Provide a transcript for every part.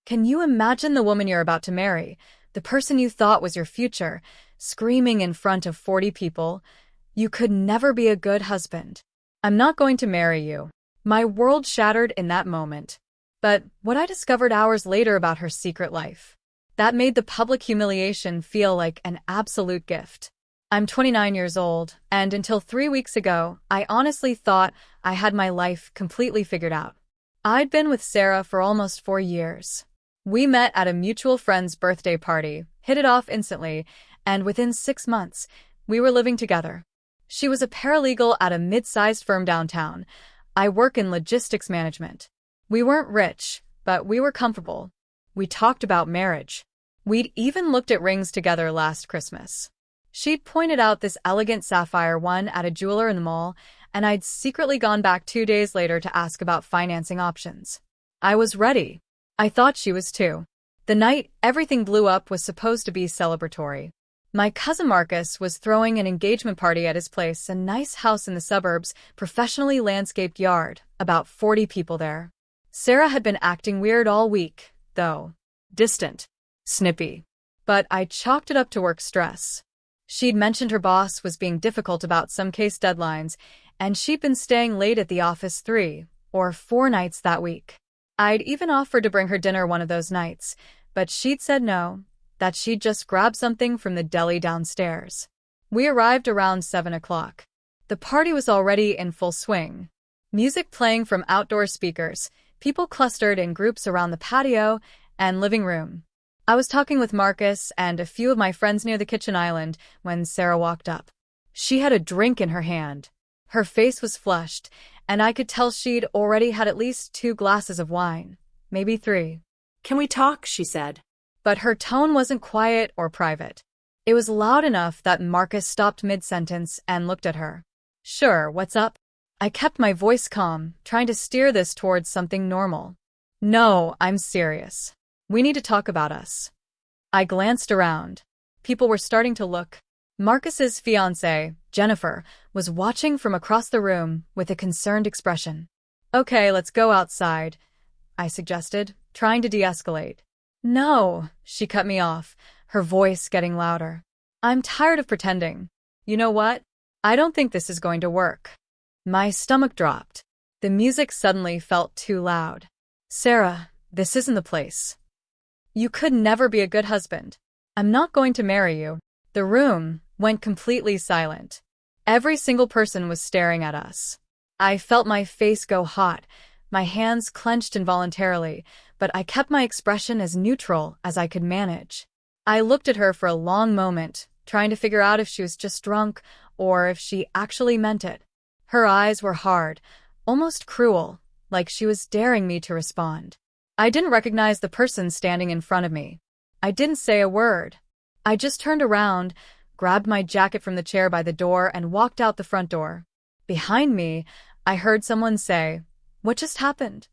Can you imagine the woman you're about to marry, the person you thought was your future, screaming in front of 40 people, "You could never be a good husband. I'm not going to marry you." My world shattered in that moment. But what I discovered hours later about her secret life, that made the public humiliation feel like an absolute gift. I'm 29 years old, and until 3 weeks ago, I honestly thought I had my life completely figured out. I'd been with Sarah for almost 4 years. We met at a mutual friend's birthday party, hit it off instantly, and within 6 months, we were living together. She was a paralegal at a mid-sized firm downtown. I work in logistics management. We weren't rich, but we were comfortable. We talked about marriage. We'd even looked at rings together last Christmas. She'd pointed out this elegant sapphire one at a jeweler in the mall, and I'd secretly gone back 2 days later to ask about financing options. I was ready. I thought she was too. The night everything blew up was supposed to be celebratory. My cousin Marcus was throwing an engagement party at his place, a nice house in the suburbs, professionally landscaped yard, about 40 people there. Sarah had been acting weird all week, though. Distant. Snippy. But I chalked it up to work stress. She'd mentioned her boss was being difficult about some case deadlines, and she'd been staying late at the office 3 or 4 nights that week. I'd even offered to bring her dinner one of those nights, but she'd said no, that she'd just grab something from the deli downstairs. We arrived around 7 o'clock. The party was already in full swing. Music playing from outdoor speakers, people clustered in groups around the patio and living room. I was talking with Marcus and a few of my friends near the kitchen island when Sarah walked up. She had a drink in her hand. Her face was flushed, and I could tell she'd already had at least 2 glasses of wine, maybe 3. "Can we talk?" she said. But her tone wasn't quiet or private. It was loud enough that Marcus stopped mid-sentence and looked at her. "Sure, what's up?" I kept my voice calm, trying to steer this towards something normal. "No, I'm serious. We need to talk about us." I glanced around. People were starting to look. Marcus's fiancée, Jennifer, was watching from across the room with a concerned expression. "Okay, let's go outside," I suggested, trying to de-escalate. "No," she cut me off, her voice getting louder. "I'm tired of pretending. You know what? I don't think this is going to work." My stomach dropped. The music suddenly felt too loud. "Sarah, this isn't the place. You could never be a good husband. I'm not going to marry you." The room went completely silent. Every single person was staring at us. I felt my face go hot, my hands clenched involuntarily, but I kept my expression as neutral as I could manage. I looked at her for a long moment, trying to figure out if she was just drunk or if she actually meant it. Her eyes were hard, almost cruel, like she was daring me to respond. I didn't recognize the person standing in front of me. I didn't say a word. I just turned around, grabbed my jacket from the chair by the door, and walked out the front door. Behind me, I heard someone say, "What just happened?"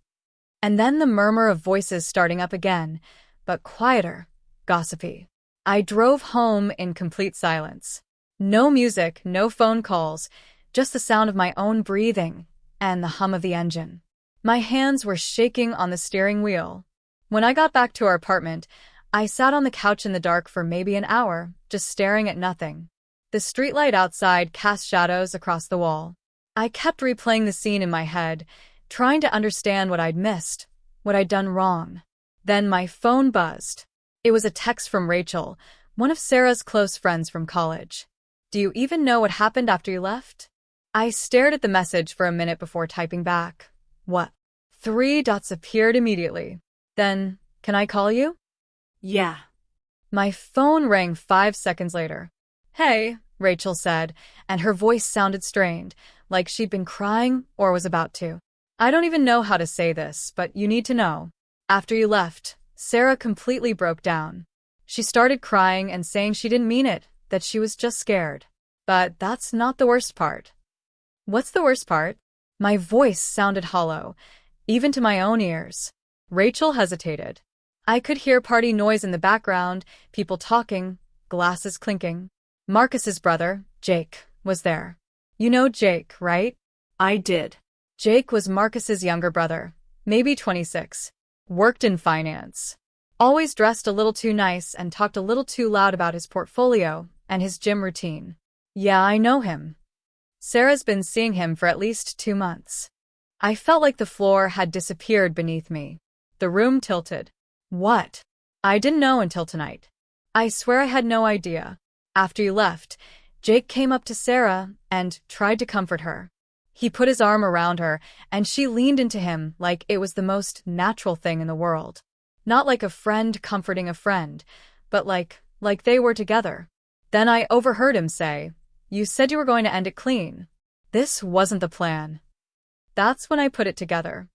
And then the murmur of voices starting up again, but quieter, gossipy. I drove home in complete silence. No music, no phone calls, just the sound of my own breathing and the hum of the engine. My hands were shaking on the steering wheel. When I got back to our apartment, I sat on the couch in the dark for maybe an hour, just staring at nothing. The streetlight outside cast shadows across the wall. I kept replaying the scene in my head, trying to understand what I'd missed, what I'd done wrong. Then my phone buzzed. It was a text from Rachel, one of Sarah's close friends from college. "Do you even know what happened after you left?" I stared at the message for a minute before typing back. "What?" 3 dots appeared immediately. Then, "Can I call you?" "Yeah." My phone rang 5 seconds later. "Hey," Rachel said, and her voice sounded strained, like she'd been crying or was about to. "I don't even know how to say this, but you need to know. After you left, Sarah completely broke down. She started crying and saying she didn't mean it, that she was just scared. But that's not the worst part." "What's the worst part?" My voice sounded hollow, even to my own ears. Rachel hesitated. I could hear party noise in the background, people talking, glasses clinking. Marcus's brother, Jake, was there. You know Jake, right? I did. Jake was Marcus's younger brother, maybe 26. Worked in finance. Always dressed a little too nice and talked a little too loud about his portfolio and his gym routine. Yeah, I know him. Sarah's been seeing him for at least 2 months. I felt like the floor had disappeared beneath me. The room tilted. What? I didn't know until tonight. I swear I had no idea. After you left, Jake came up to Sarah and tried to comfort her. He put his arm around her, and she leaned into him like it was the most natural thing in the world. Not like a friend comforting a friend, but like they were together. Then I overheard him say, "You said you were going to end it clean." This wasn't the plan. That's when I put it together.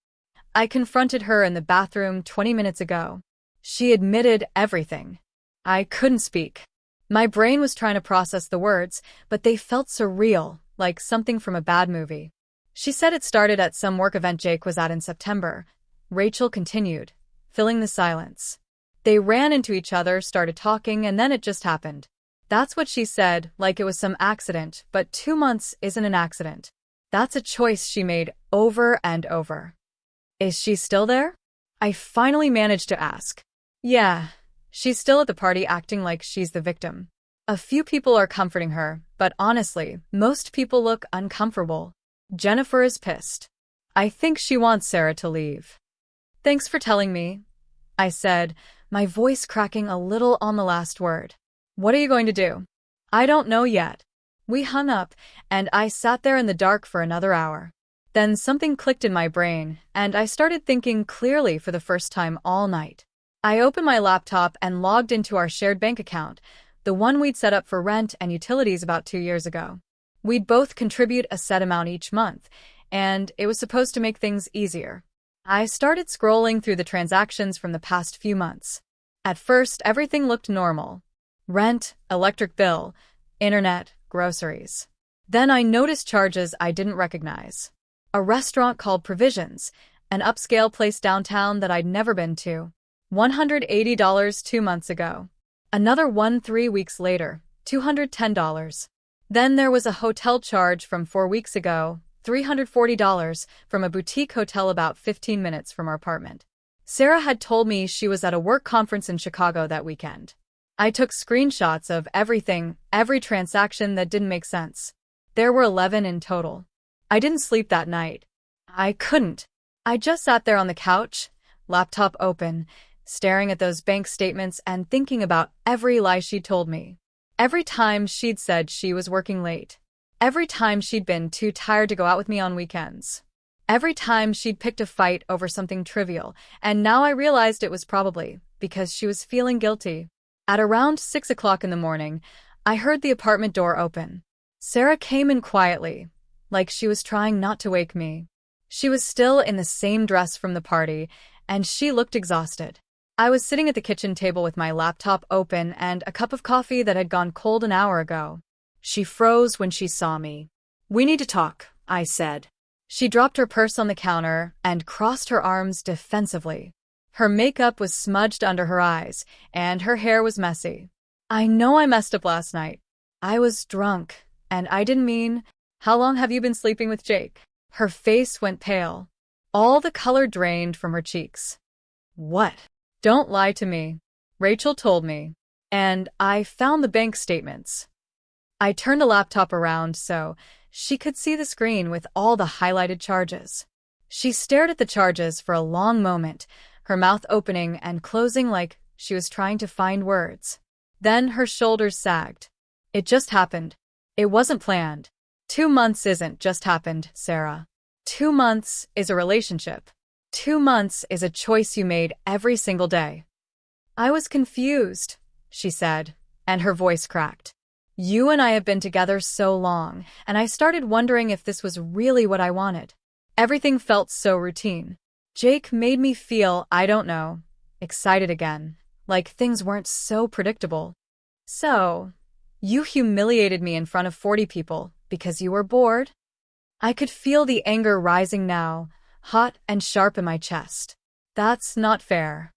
I confronted her in the bathroom 20 minutes ago. She admitted everything. I couldn't speak. My brain was trying to process the words, but they felt surreal, like something from a bad movie. She said it started at some work event Jake was at in September. Rachel continued, filling the silence. They ran into each other, started talking, and then it just happened. That's what she said, like it was some accident, but 2 months isn't an accident. That's a choice she made over and over. Is she still there? I finally managed to ask. Yeah, she's still at the party acting like she's the victim. A few people are comforting her, but honestly, most people look uncomfortable. Jennifer is pissed. I think she wants Sarah to leave. Thanks for telling me, I said, my voice cracking a little on the last word. What are you going to do? I don't know yet. We hung up, and I sat there in the dark for another hour. Then something clicked in my brain, and I started thinking clearly for the first time all night. I opened my laptop and logged into our shared bank account, the one we'd set up for rent and utilities about 2 years ago. We'd both contribute a set amount each month, and it was supposed to make things easier. I started scrolling through the transactions from the past few months. At first, everything looked normal. Rent, electric bill, internet, groceries. Then I noticed charges I didn't recognize. A restaurant called Provisions, an upscale place downtown that I'd never been to. $180 2 months ago. Another one 3 weeks later, $210. Then there was a hotel charge from 4 weeks ago, $340 from a boutique hotel about 15 minutes from our apartment. Sarah had told me she was at a work conference in Chicago that weekend. I took screenshots of everything, every transaction that didn't make sense. There were 11 in total. I didn't sleep that night. I couldn't. I just sat there on the couch, laptop open, staring at those bank statements and thinking about every lie she'd told me. Every time she'd said she was working late. Every time she'd been too tired to go out with me on weekends. Every time she'd picked a fight over something trivial, and now I realized it was probably because she was feeling guilty. At around 6 o'clock in the morning, I heard the apartment door open. Sarah came in quietly, like she was trying not to wake me. She was still in the same dress from the party, and she looked exhausted. I was sitting at the kitchen table with my laptop open and a cup of coffee that had gone cold an hour ago. She froze when she saw me. "We need to talk," I said. She dropped her purse on the counter and crossed her arms defensively. Her makeup was smudged under her eyes, and her hair was messy. I know I messed up last night. I was drunk, and I didn't mean, "How long have you been sleeping with Jake?" Her face went pale. All the color drained from her cheeks. "What?" "Don't lie to me," Rachel told me. And I found the bank statements. I turned the laptop around so she could see the screen with all the highlighted charges. She stared at the charges for a long moment, her mouth opening and closing like she was trying to find words. Then her shoulders sagged. "It just happened. It wasn't planned. 2 months isn't just happened, Sarah. 2 months is a relationship. 2 months is a choice you made every single day." "I was confused," she said, and her voice cracked. "You and I have been together so long, and I started wondering if this was really what I wanted. Everything felt so routine. Jake made me feel, I don't know, excited again, like things weren't so predictable. So, you humiliated me in front of 40 people because you were bored?" I could feel the anger rising now, hot and sharp in my chest. "That's not fair."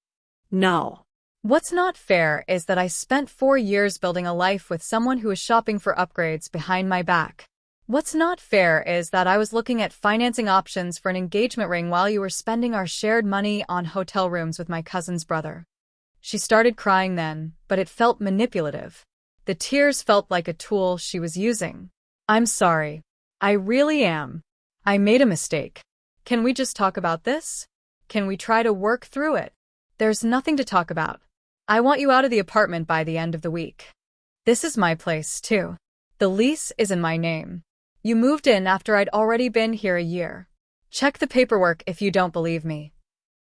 No. "What's not fair is that I spent 4 years building a life with someone who was shopping for upgrades behind my back. What's not fair is that I was looking at financing options for an engagement ring while you were spending our shared money on hotel rooms with my cousin's brother. She started crying then, but it felt manipulative. The tears felt like a tool she was using. I'm sorry. I really am. I made a mistake. Can we just talk about this? Can we try to work through it? There's nothing to talk about. I want you out of the apartment by the end of the week. This is my place, too. The lease is in my name. You moved in after I'd already been here a year. Check the paperwork if you don't believe me.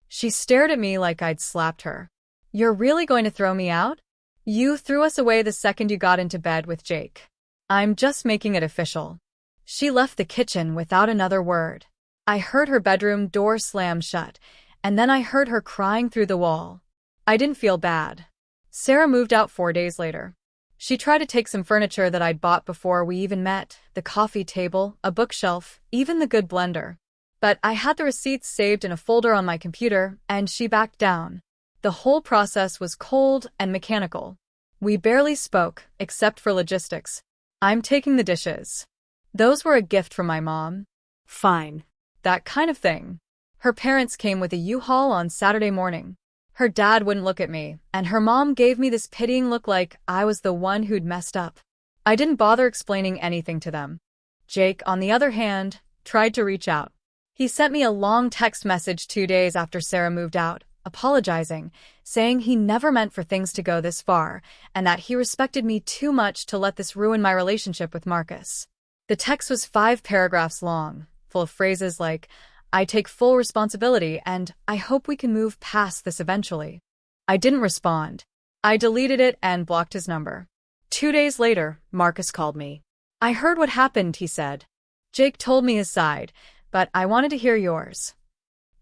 She stared at me like I'd slapped her. You're really going to throw me out? You threw us away the second you got into bed with Jake. I'm just making it official. She left the kitchen without another word. I heard her bedroom door slam shut, and then I heard her crying through the wall. I didn't feel bad. Sarah moved out 4 days later. She tried to take some furniture that I'd bought before we even met, the coffee table, a bookshelf, even the good blender. But I had the receipts saved in a folder on my computer, and she backed down. The whole process was cold and mechanical. We barely spoke, except for logistics. I'm taking the dishes. Those were a gift from my mom. Fine. That kind of thing. Her parents came with a U-Haul on Saturday morning. Her dad wouldn't look at me, and her mom gave me this pitying look like I was the one who'd messed up. I didn't bother explaining anything to them. Jake, on the other hand, tried to reach out. He sent me a long text message 2 days after Sarah moved out, apologizing, saying he never meant for things to go this far, and that he respected me too much to let this ruin my relationship with Marcus. The text was 5 paragraphs long, full of phrases like, I take full responsibility and I hope we can move past this eventually. I didn't respond. I deleted it and blocked his number. 2 days later, Marcus called me. I heard what happened, he said. Jake told me his side, but I wanted to hear yours.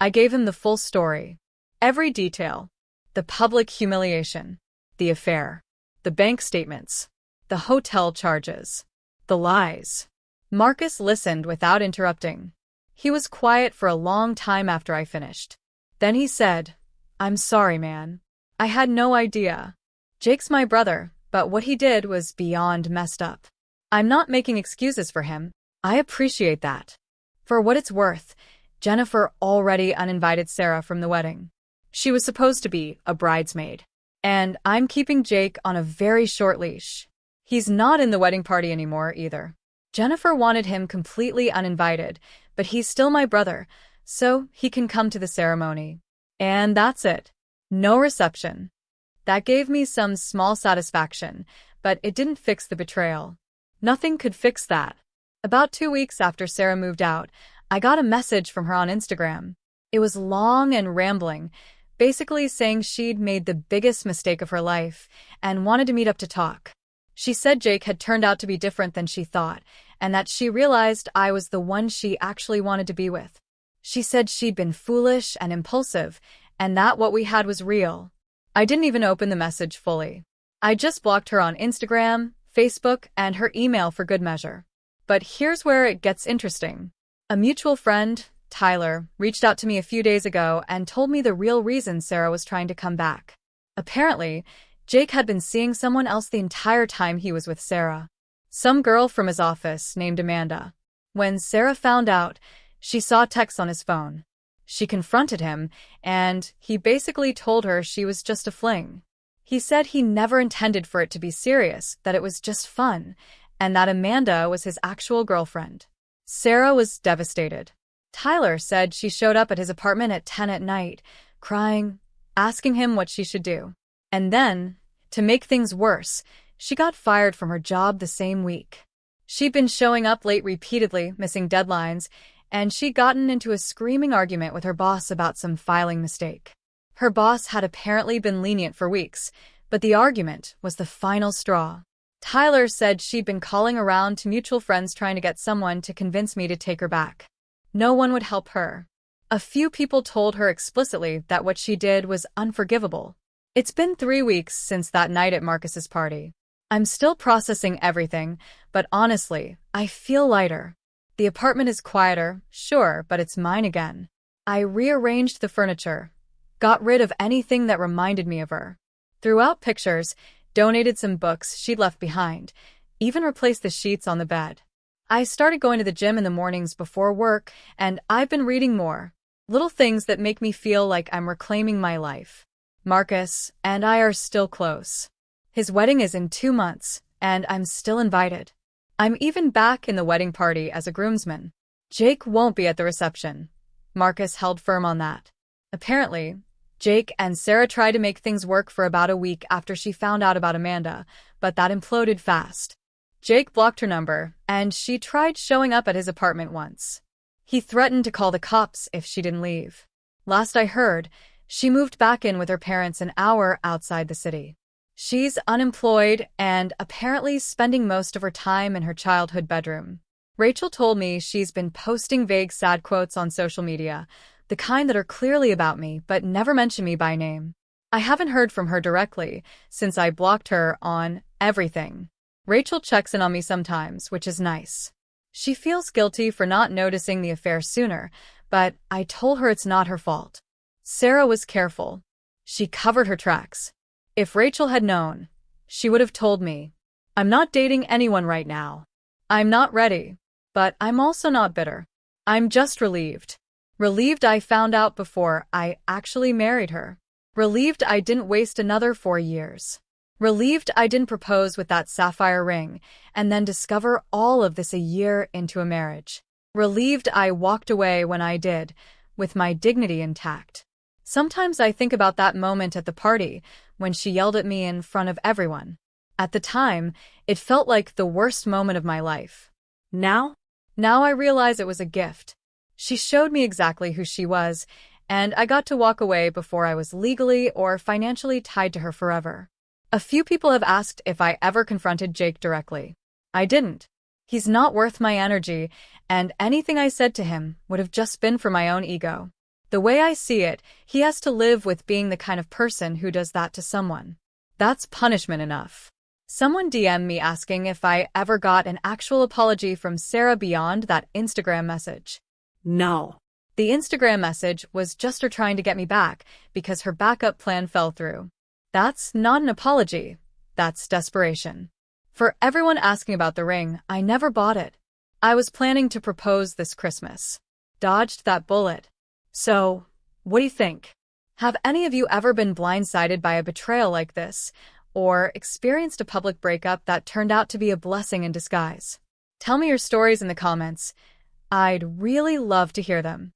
I gave him the full story. Every detail. The public humiliation. The affair. The bank statements. The hotel charges. The lies. Marcus listened without interrupting. He was quiet for a long time after I finished. Then he said, I'm sorry, man. I had no idea. Jake's my brother, but what he did was beyond messed up. I'm not making excuses for him. I appreciate that. For what it's worth, Jennifer already uninvited Sarah from the wedding. She was supposed to be a bridesmaid. And I'm keeping Jake on a very short leash. He's not in the wedding party anymore either. Jennifer wanted him completely uninvited, but he's still my brother, so he can come to the ceremony. And that's it. No reception. That gave me some small satisfaction, but it didn't fix the betrayal. Nothing could fix that. About 2 weeks after Sarah moved out, I got a message from her on Instagram. It was long and rambling, basically saying she'd made the biggest mistake of her life and wanted to meet up to talk. She said Jake had turned out to be different than she thought, and that she realized I was the one she actually wanted to be with. She said she'd been foolish and impulsive, and that what we had was real. I didn't even open the message fully. I just blocked her on Instagram, Facebook, and her email for good measure. But here's where it gets interesting. A mutual friend, Tyler, reached out to me a few days ago and told me the real reason Sarah was trying to come back. Apparently, Jake had been seeing someone else the entire time he was with Sarah. Some girl from his office named Amanda. When Sarah found out, she saw texts on his phone. She confronted him, and he basically told her she was just a fling. He said he never intended for it to be serious, that it was just fun, and that Amanda was his actual girlfriend. Sarah was devastated. Tyler said she showed up at his apartment at 10 at night, crying, asking him what she should do. And then, to make things worse, she got fired from her job the same week. She'd been showing up late repeatedly, missing deadlines, and she'd gotten into a screaming argument with her boss about some filing mistake. Her boss had apparently been lenient for weeks, but the argument was the final straw. Tyler said she'd been calling around to mutual friends trying to get someone to convince me to take her back. No one would help her. A few people told her explicitly that what she did was unforgivable. It's been 3 weeks since that night at Marcus's party. I'm still processing everything, but honestly, I feel lighter. The apartment is quieter, sure, but it's mine again. I rearranged the furniture, got rid of anything that reminded me of her. Threw out pictures, donated some books she'd left behind, even replaced the sheets on the bed. I started going to the gym in the mornings before work, and I've been reading more. Little things that make me feel like I'm reclaiming my life. Marcus and I are still close. His wedding is in 2 months, and I'm still invited. I'm even back in the wedding party as a groomsman. Jake won't be at the reception. Marcus held firm on that. Apparently, Jake and Sarah tried to make things work for about a week after she found out about Amanda, but that imploded fast. Jake blocked her number, and she tried showing up at his apartment once. He threatened to call the cops if she didn't leave. Last I heard, she moved back in with her parents an hour outside the city. She's unemployed and apparently spending most of her time in her childhood bedroom. Rachel told me she's been posting vague sad quotes on social media, the kind that are clearly about me but never mention me by name. I haven't heard from her directly since I blocked her on everything. Rachel checks in on me sometimes, which is nice. She feels guilty for not noticing the affair sooner, but I told her it's not her fault. Sarah was careful. She covered her tracks. If Rachel had known, she would have told me. I'm not dating anyone right now. I'm not ready, but I'm also not bitter. I'm just relieved. Relieved I found out before I actually married her. Relieved I didn't waste another 4 years. Relieved I didn't propose with that sapphire ring and then discover all of this a year into a marriage. Relieved I walked away when I did, with my dignity intact. Sometimes I think about that moment at the party when she yelled at me in front of everyone. At the time, it felt like the worst moment of my life. Now I realize it was a gift. She showed me exactly who she was, and I got to walk away before I was legally or financially tied to her forever. A few people have asked if I ever confronted Jake directly. I didn't. He's not worth my energy, and anything I said to him would have just been for my own ego. The way I see it, he has to live with being the kind of person who does that to someone. That's punishment enough. Someone DM'd me asking if I ever got an actual apology from Sarah beyond that Instagram message. No. The Instagram message was just her trying to get me back because her backup plan fell through. That's not an apology. That's desperation. For everyone asking about the ring, I never bought it. I was planning to propose this Christmas. Dodged that bullet. So, what do you think? Have any of you ever been blindsided by a betrayal like this, or experienced a public breakup that turned out to be a blessing in disguise? Tell me your stories in the comments. I'd really love to hear them.